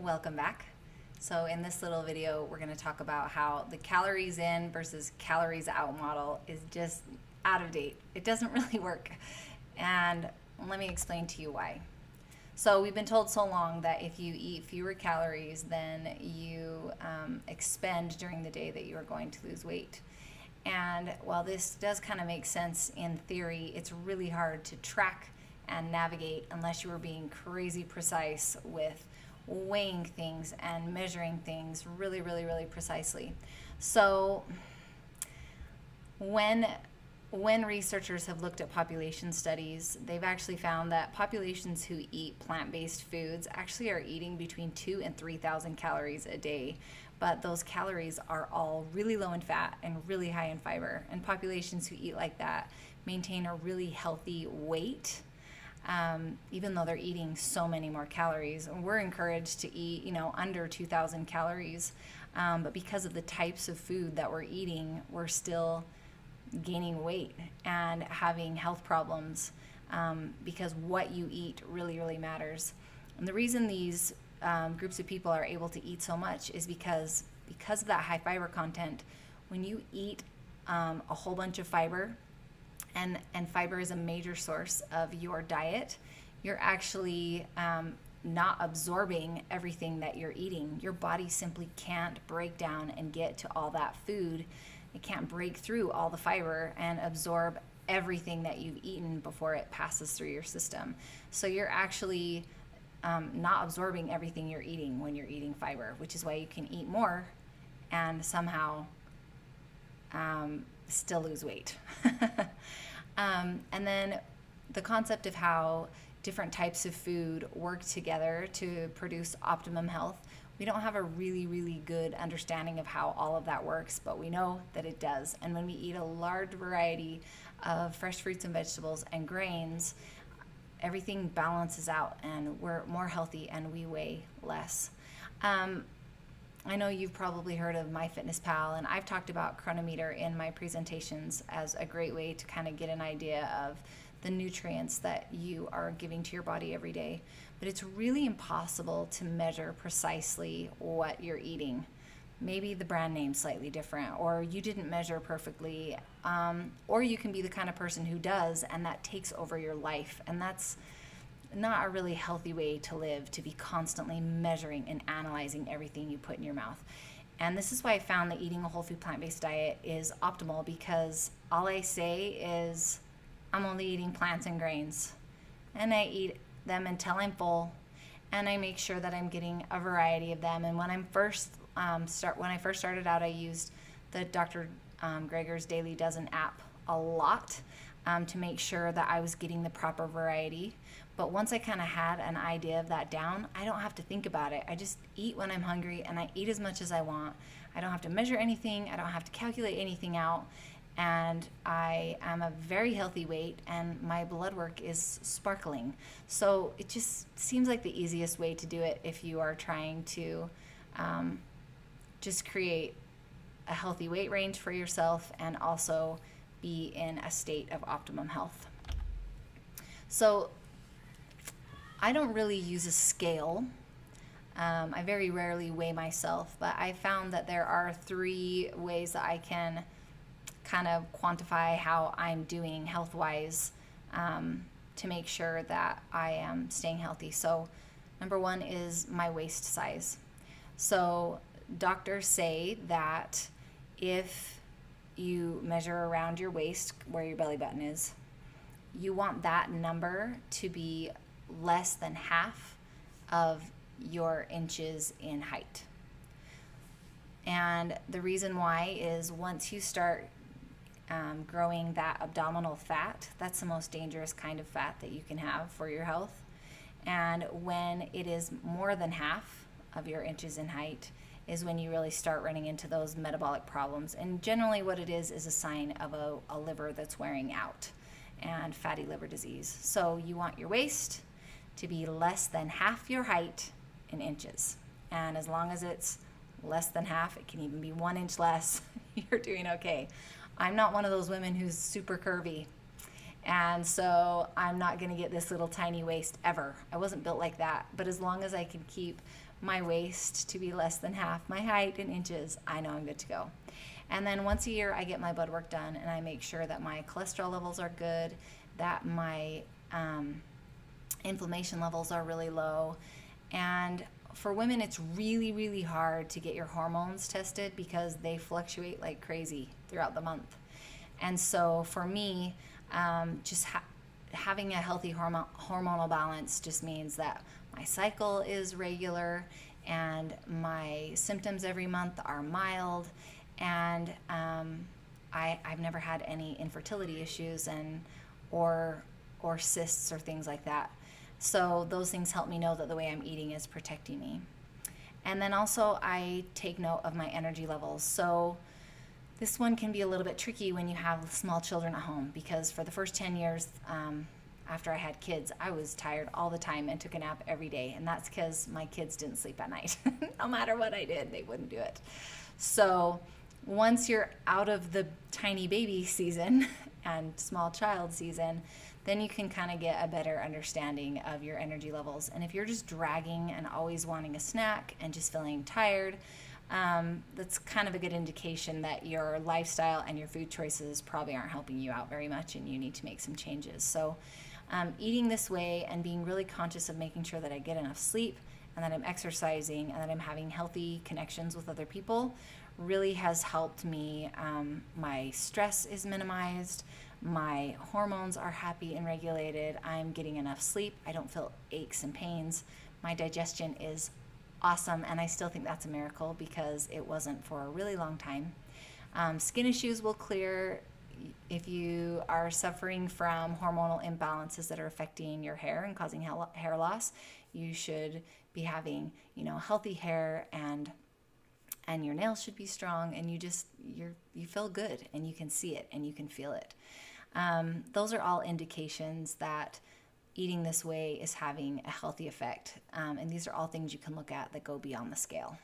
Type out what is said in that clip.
Welcome back. So in this little video, we're going to talk about how the calories in versus calories out model is just out of date. It doesn't really work. And let me explain to you why. So we've been told so long that if you eat fewer calories than you expend during the day, that you are going to lose weight. And while this does kind of make sense in theory, it's really hard to track and navigate unless you are being crazy precise with weighing things and measuring things really precisely. So when researchers have looked at population studies, they've actually found that populations who eat plant-based foods actually are eating between 2,000 and 3,000 calories a day, but those calories are all really low in fat and really high in fiber. And populations who eat like that maintain a really healthy weight, even though they're eating so many more calories. We're encouraged to eat, under 2,000 calories, but because of the types of food that we're eating, we're still gaining weight and having health problems, because what you eat really matters. And the reason these groups of people are able to eat so much is because of that high fiber content. When you eat a whole bunch of fiber, and fiber is a major source of your diet, you're actually not absorbing everything that you're eating. Your body simply can't break down and get to all that food. It can't break through all the fiber and absorb everything that you've eaten before it passes through your system. So you're actually not absorbing everything you're eating when you're eating fiber, which is why you can eat more and somehow still lose weight. And then the concept of how different types of food work together to produce optimum health. We don't have a really good understanding of how all of that works, but we know that it does. And when we eat a large variety of fresh fruits and vegetables and grains, everything balances out and we're more healthy and we weigh less. I know you've probably heard of MyFitnessPal, and I've talked about Chronometer in my presentations as a great way to kind of get an idea of the nutrients that you are giving to your body every day. But it's really impossible to measure precisely what you're eating. Maybe the brand name's slightly different, or you didn't measure perfectly, or you can be the kind of person who does, and that takes over your life. And that's not a really healthy way to live, to be constantly measuring and analyzing everything you put in your mouth. And this is why I found that eating a whole food plant-based diet is optimal, because all I say is I'm only eating plants and grains, and I eat them until I'm full, and I make sure that I'm getting a variety of them. And when I first started out, I used the Dr. Greger's Daily Dozen app a lot to make sure that I was getting the proper variety. But once I kind of had an idea of that down, I don't have to think about it. I just eat when I'm hungry, and I eat as much as I want. I don't have to measure anything. I don't have to calculate anything out. And I am a very healthy weight, and my blood work is sparkling. So it just seems like the easiest way to do it if you are trying to just create a healthy weight range for yourself and also be in a state of optimum health. So I don't really use a scale. I very rarely weigh myself, but I found that there are 3 ways that I can kind of quantify how I'm doing health-wise to make sure that I am staying healthy. So number 1 is my waist size. So doctors say that if you measure around your waist, where your belly button is, you want that number to be less than half of your inches in height. And the reason why is once you start growing that abdominal fat, that's the most dangerous kind of fat that you can have for your health. And when it is more than half of your inches in height is when you really start running into those metabolic problems. And generally what it is a sign of a liver that's wearing out and fatty liver disease. So you want your waist to be less than half your height in inches. And as long as it's less than half, it can even be 1 inch less, you're doing okay. I'm not one of those women who's super curvy. And so I'm not going to get this little tiny waist ever. I wasn't built like that. But as long as I can keep my waist to be less than half my height in inches, I know I'm good to go. And then once a year, I get my blood work done, and I make sure that my cholesterol levels are good, that my inflammation levels are really low. And for women, it's really, really hard to get your hormones tested because they fluctuate like crazy throughout the month. And so for me, having a healthy hormonal balance just means that my cycle is regular and my symptoms every month are mild, and I've never had any infertility issues or cysts or things like that. So those things help me know that the way I'm eating is protecting me. And then also I take note of my energy levels. So this one can be a little bit tricky when you have small children at home, because for the first 10 years after I had kids, I was tired all the time and took a nap every day. And that's because my kids didn't sleep at night. No matter what I did, they wouldn't do it. So once you're out of the tiny baby season and small child season, then you can kind of get a better understanding of your energy levels. And if you're just dragging and always wanting a snack and just feeling tired, that's kind of a good indication that your lifestyle and your food choices probably aren't helping you out very much, and you need to make some changes. So eating this way and being really conscious of making sure that I get enough sleep and that I'm exercising and that I'm having healthy connections with other people really has helped me. My stress is minimized, my hormones are happy and regulated, I'm getting enough sleep, I don't feel aches and pains, my digestion is awesome, and I still think that's a miracle because it wasn't for a really long time. Skin issues will clear. If you are suffering from hormonal imbalances that are affecting your hair and causing hair loss, you should be having, healthy hair, and your nails should be strong, and you feel good, and you can see it and you can feel it. Those are all indications that eating this way is having a healthy effect. And these are all things you can look at that go beyond the scale.